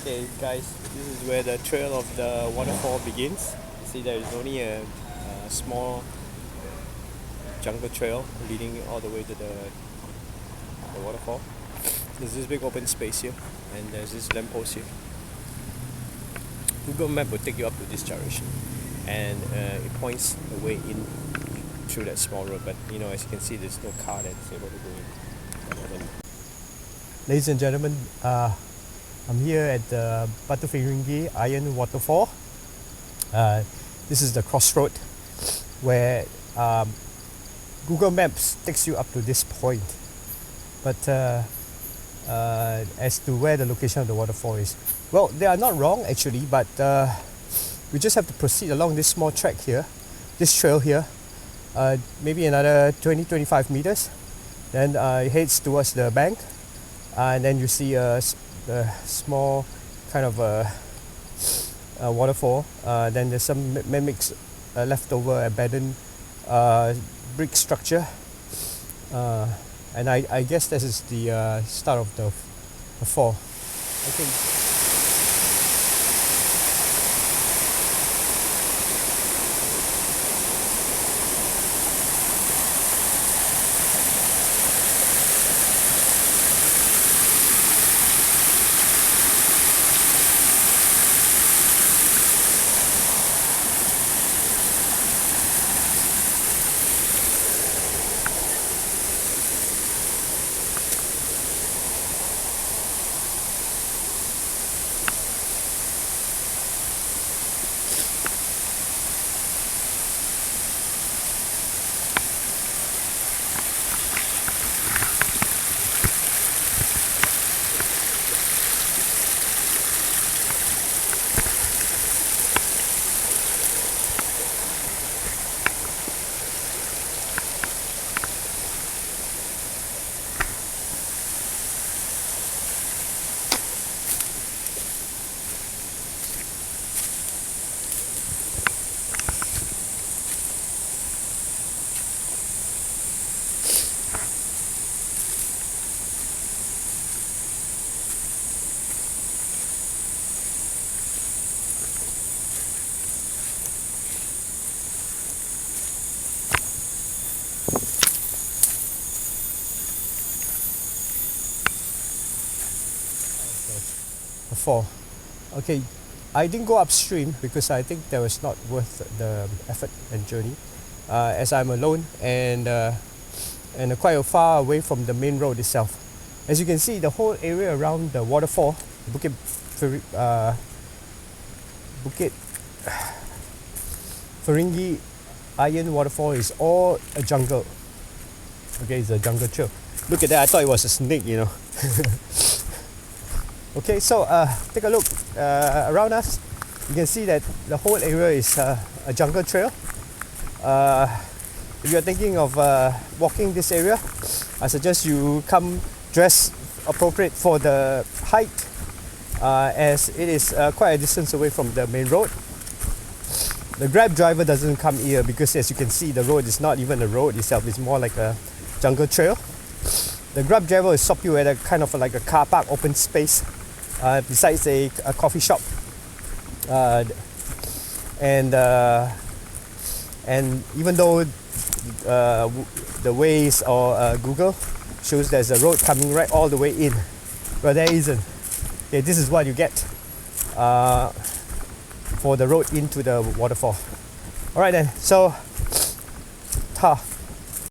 Okay guys, this is where the trail of the waterfall begins. You see there is only a small jungle trail leading all the way to the waterfall. There's this big open space here and there's this lamppost here. Google Map will take you up to this direction and it points the way in through that small road, but as you can see there's no car that's able to go in. Ladies and gentlemen, I'm here at the Batu Ferringhi Iron Waterfall. This is the crossroad where Google Maps takes you up to this point. But as to where the location of the waterfall is, well, they are not wrong actually, but we just have to proceed along this small track here, this trail here, maybe another 20-25 meters. Then it heads towards the bank, and then you see a small kind of a waterfall. Then there's some mimics leftover abandoned brick structure, and I guess this is the start of the fall. Okay. Fall. Okay, I didn't go upstream because I think that was not worth the effort and journey, as I'm alone and quite far away from the main road itself. As you can see, the whole area around the waterfall, Bukit Ferringhi Iron Waterfall, is all a jungle. Okay, it's a jungle trail. Look at that, I thought it was a snake, Okay, so take a look around us. You can see that the whole area is a jungle trail. If you're thinking of walking this area, I suggest you come dressed appropriate for the hike, as it is quite a distance away from the main road. The Grab driver doesn't come here because, as you can see, the road is not even a road itself, it's more like a jungle trail. The Grab driver will stop you at a kind of like a car park open space, besides a coffee shop, and even though the Waze or Google shows there's a road coming right all the way in, well, there isn't. Okay, this is what you get for the road into the waterfall. All right then, so